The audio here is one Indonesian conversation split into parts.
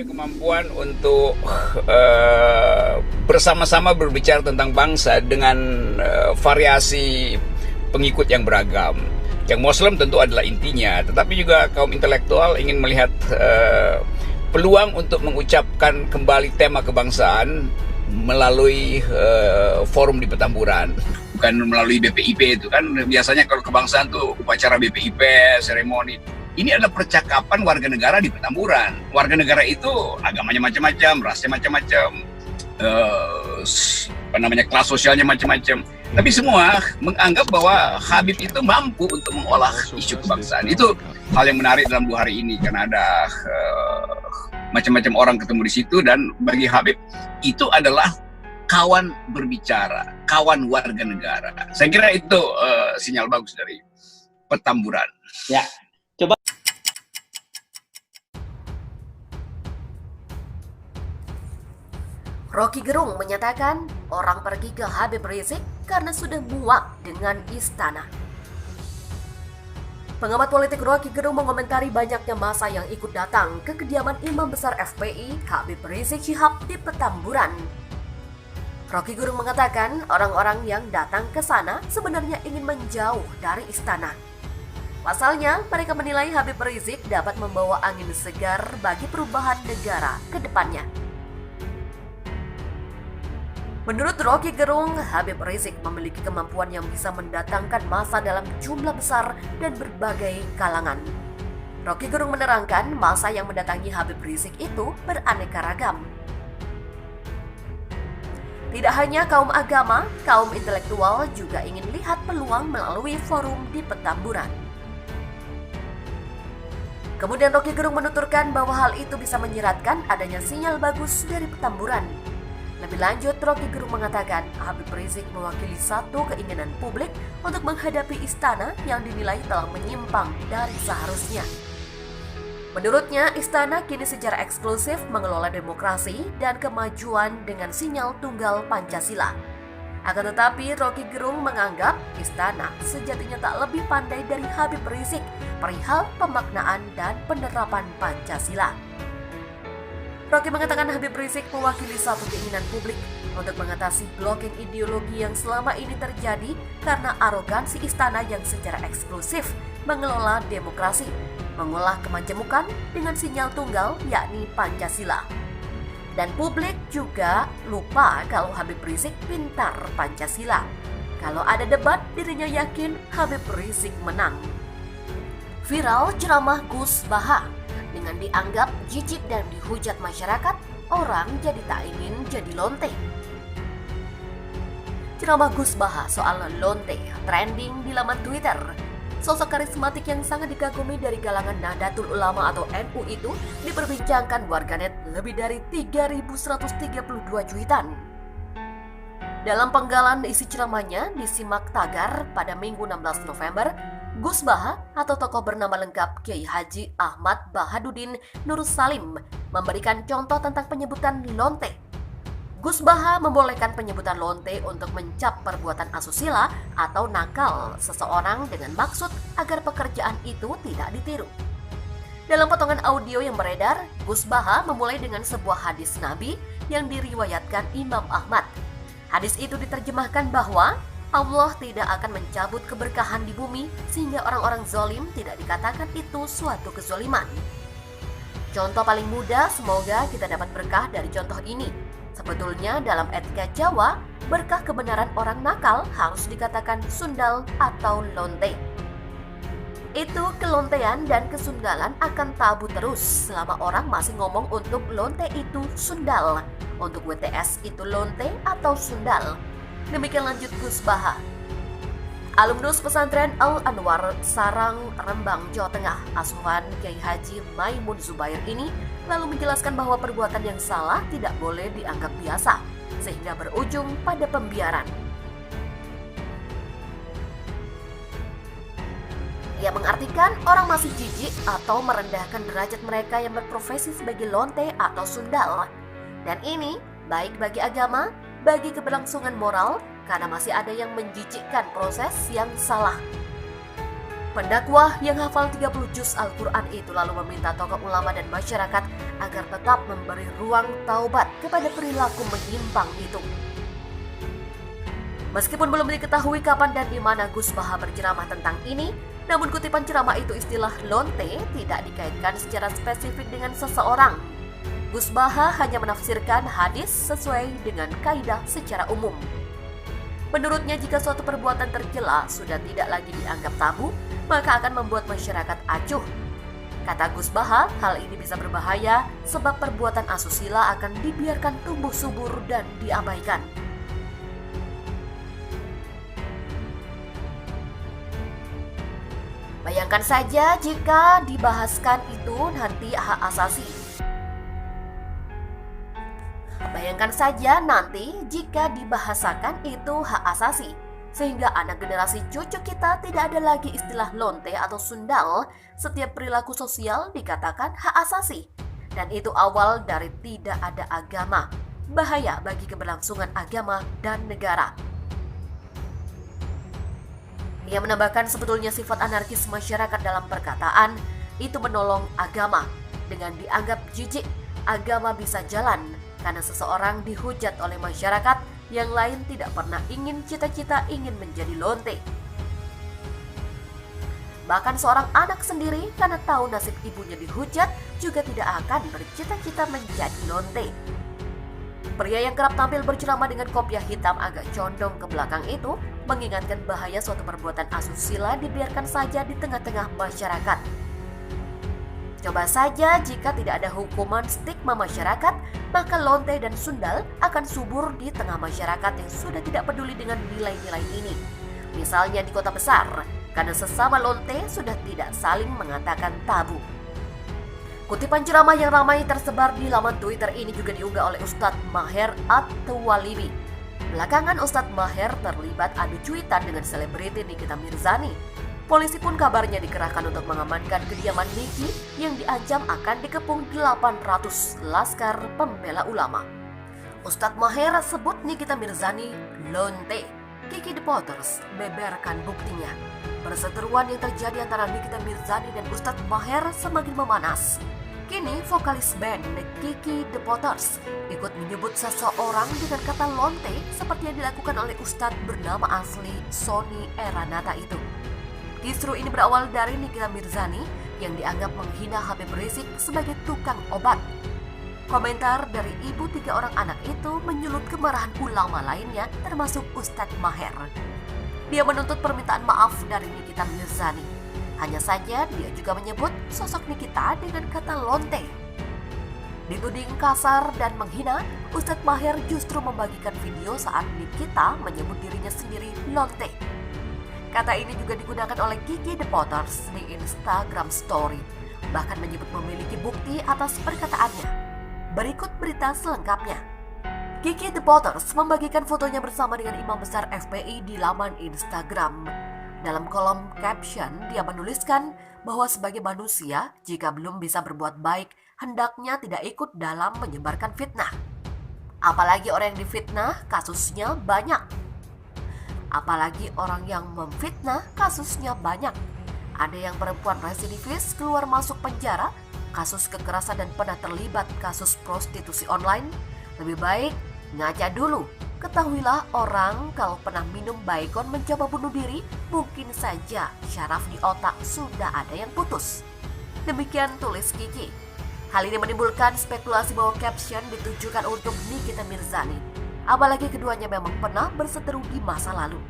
punya kemampuan untuk bersama-sama berbicara tentang bangsa dengan variasi pengikut yang beragam. Yang Muslim tentu adalah intinya, tetapi juga kaum intelektual ingin melihat peluang untuk mengucapkan kembali tema kebangsaan melalui forum di Petamburan, bukan melalui BPIP. Itu kan biasanya kalau kebangsaan tuh upacara BPIP, seremoni. Ini adalah percakapan warga negara di Petamburan. Warga negara itu agamanya macam-macam, rasnya macam-macam, kelas sosialnya macam-macam. Tapi semua menganggap bahwa Habib itu mampu untuk mengolah isu kebangsaan. Itu hal yang menarik dalam 2 hari ini, karena ada macam-macam orang ketemu di situ, dan bagi Habib itu adalah kawan berbicara, kawan warga negara. Saya kira itu sinyal bagus dari Petamburan. Ya, coba. Rocky Gerung menyatakan orang pergi ke Habib Rizik karena sudah muak dengan istana. Pengamat politik Rocky Gerung mengomentari banyaknya massa yang ikut datang ke kediaman Imam Besar FPI Habib Rizik Syihab di Petamburan. Rocky Gerung mengatakan orang-orang yang datang ke sana sebenarnya ingin menjauh dari istana. Pasalnya, mereka menilai Habib Rizik dapat membawa angin segar bagi perubahan negara ke depannya. Menurut Rocky Gerung, Habib Rizik memiliki kemampuan yang bisa mendatangkan massa dalam jumlah besar dan berbagai kalangan. Rocky Gerung menerangkan massa yang mendatangi Habib Rizik itu beraneka ragam. Tidak hanya kaum agama, kaum intelektual juga ingin lihat peluang melalui forum di Petamburan. Kemudian Rocky Gerung menuturkan bahwa hal itu bisa menyiratkan adanya sinyal bagus dari Petamburan. Lebih lanjut, Rocky Gerung mengatakan Habib Rizik mewakili satu keinginan publik untuk menghadapi istana yang dinilai telah menyimpang dari seharusnya. Menurutnya, istana kini secara eksklusif mengelola demokrasi dan kemajuan dengan sinyal tunggal Pancasila. Akan tetapi, Rocky Gerung menganggap istana sejatinya tak lebih pandai dari Habib Rizik perihal pemaknaan dan penerapan Pancasila. Rocky mengatakan Habib Rizik mewakili satu keinginan publik untuk mengatasi blocking ideologi yang selama ini terjadi karena arogansi istana yang secara eksklusif mengelola demokrasi, mengolah kemajemukan dengan sinyal tunggal yakni Pancasila. Dan publik juga lupa kalau Habib Rizik pintar Pancasila. Kalau ada debat, dirinya yakin Habib Rizik menang. Viral ceramah Gus Baha. Dengan dianggap jijik dan dihujat masyarakat, orang jadi tak ingin jadi lonte. Ceramah Gus Baha soal lonte trending di laman Twitter. Sosok karismatik yang sangat dikagumi dari kalangan Nahdlatul Ulama atau NU itu diperbincangkan warganet lebih dari 3.132 cuitan. Dalam penggalan isi ceramahnya disimak tagar pada Minggu 16 November, Gus Baha atau tokoh bernama lengkap Kiai Haji Ahmad Bahaduddin Nur Salim memberikan contoh tentang penyebutan lonte. Gus Baha membolehkan penyebutan lonte untuk mencap perbuatan asusila atau nakal seseorang dengan maksud agar pekerjaan itu tidak ditiru. Dalam potongan audio yang beredar, Gus Baha memulai dengan sebuah hadis Nabi yang diriwayatkan Imam Ahmad. Hadis itu diterjemahkan bahwa Allah tidak akan mencabut keberkahan di bumi sehingga orang-orang zalim tidak dikatakan itu suatu kezaliman. Contoh paling mudah, semoga kita dapat berkah dari contoh ini. Sebetulnya dalam etika Jawa, berkah kebenaran orang nakal harus dikatakan sundal atau lonte. Itu kelontean dan kesundalan akan tabu terus selama orang masih ngomong untuk lonte itu sundal, untuk WTS itu lonte atau sundal. Demikian lanjut Gus Baha. Alumnus pesantren Al-Anwar Sarang, Rembang, Jawa Tengah, asuhan Kiai Haji Maimun Zubair ini lalu menjelaskan bahwa perbuatan yang salah tidak boleh dianggap biasa, sehingga berujung pada pembiaran. Ia mengartikan orang masih jijik atau merendahkan derajat mereka yang berprofesi sebagai lonte atau sundal. Dan ini baik bagi agama, bagi keberlangsungan moral, karena masih ada yang menjijikkan proses yang salah. Pendakwah yang hafal 30 juz Al-Quran itu lalu meminta tokoh ulama dan masyarakat agar tetap memberi ruang taubat kepada perilaku menyimpang itu. Meskipun belum diketahui kapan dan di mana Gus Baha berceramah tentang ini, namun kutipan ceramah itu istilah lonte tidak dikaitkan secara spesifik dengan seseorang. Gus Baha hanya menafsirkan hadis sesuai dengan kaidah secara umum. Menurutnya, jika suatu perbuatan tercela sudah tidak lagi dianggap tabu, maka akan membuat masyarakat acuh. Kata Gus Baha, hal ini bisa berbahaya sebab perbuatan asusila akan dibiarkan tumbuh subur dan diabaikan. Bayangkan saja jika dibahaskan itu nanti hak asasi. Bayangkan saja nanti jika dibahasakan itu hak asasi, sehingga anak generasi cucu kita tidak ada lagi istilah lonte atau sundal. Setiap perilaku sosial dikatakan hak asasi, dan itu awal dari tidak ada agama. Bahaya bagi keberlangsungan agama dan negara. Ia menambahkan sebetulnya sifat anarkis masyarakat dalam perkataan itu menolong agama. Dengan dianggap jijik, agama bisa jalan karena seseorang dihujat oleh masyarakat yang lain tidak pernah ingin cita-cita ingin menjadi lonte. Bahkan seorang anak sendiri karena tahu nasib ibunya dihujat juga tidak akan bercita-cita menjadi lonte. Pria yang kerap tampil berceramah dengan kopiah hitam agak condong ke belakang itu mengingatkan bahaya suatu perbuatan asusila dibiarkan saja di tengah-tengah masyarakat. Coba saja jika tidak ada hukuman stigma masyarakat, maka lonte dan sundal akan subur di tengah masyarakat yang sudah tidak peduli dengan nilai-nilai ini. Misalnya di kota besar, karena sesama lonte sudah tidak saling mengatakan tabu. Kutipan ceramah yang ramai tersebar di laman Twitter ini juga diunggah oleh Ustadz Maher At-Tawalibi. Belakangan Ustadz Maher terlibat adu cuitan dengan selebriti Nikita Mirzani. Polisi pun kabarnya dikerahkan untuk mengamankan kediaman Niki yang diancam akan dikepung 800 laskar pembela ulama. Ustadz Maher sebut Nikita Mirzani lonte. Kiki The Potters beberkan buktinya. Perseteruan yang terjadi antara Nikita Mirzani dan Ustadz Maher semakin memanas. Kini vokalis band Kiki The Potters ikut menyebut seseorang dengan kata lonte seperti yang dilakukan oleh Ustadz bernama asli Sony Eranata itu. Kisru ini berawal dari Nikita Mirzani yang dianggap menghina Habib Rizik sebagai tukang obat. Komentar dari ibu 3 orang anak itu menyulut kemarahan ulama lainnya termasuk Ustadz Maher. Dia menuntut permintaan maaf dari Nikita Mirzani. Hanya saja dia juga menyebut sosok Nikita dengan kata lonte. Dituding kasar dan menghina, Ustadz Maher justru membagikan video saat Nikita menyebut dirinya sendiri lonte. Kata ini juga digunakan oleh Kiki The Potters di Instagram Story, bahkan menyebut memiliki bukti atas perkataannya. Berikut berita selengkapnya. Kiki The Potters membagikan fotonya bersama dengan Imam Besar FPI di laman Instagram. Dalam kolom caption, dia menuliskan bahwa sebagai manusia, jika belum bisa berbuat baik, hendaknya tidak ikut dalam menyebarkan fitnah. Apalagi orang yang difitnah, kasusnya banyak. Apalagi orang yang memfitnah, kasusnya banyak. Ada yang perempuan residivis keluar masuk penjara, kasus kekerasan dan pernah terlibat kasus prostitusi online. Lebih baik ngaca dulu. Ketahuilah orang kalau pernah minum baygon mencoba bunuh diri, mungkin saja syaraf di otak sudah ada yang putus. Demikian tulis Kiki. Hal ini menimbulkan spekulasi bahwa caption ditujukan untuk Nikita Mirzani. Apalagi keduanya memang pernah berseteru di masa lalu.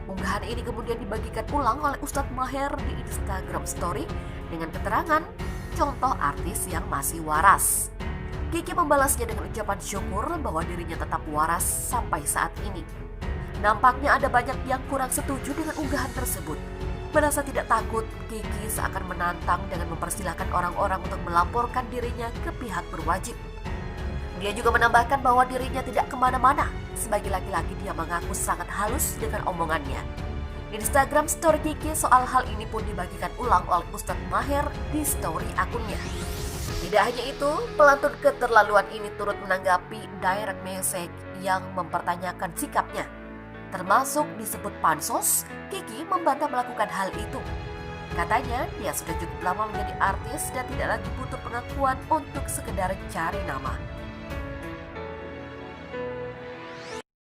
Unggahan ini kemudian dibagikan ulang oleh Ustadz Maher di Instagram Story dengan keterangan contoh artis yang masih waras. Kiki membalasnya dengan ucapan syukur bahwa dirinya tetap waras sampai saat ini. Nampaknya ada banyak yang kurang setuju dengan unggahan tersebut. Merasa tidak takut, Kiki seakan menantang dengan mempersilahkan orang-orang untuk melaporkan dirinya ke pihak berwajib. Dia juga menambahkan bahwa dirinya tidak kemana-mana. Sebagai laki-laki dia mengaku sangat halus dengan omongannya. Instagram story Kiki soal hal ini pun dibagikan ulang oleh Ustadz Maher di story akunnya. Tidak hanya itu, pelantun keterlaluan ini turut menanggapi direct message yang mempertanyakan sikapnya. Termasuk disebut pansos, Kiki membantah melakukan hal itu. Katanya, dia sudah cukup lama menjadi artis dan tidak lagi butuh pengakuan untuk sekedar cari nama.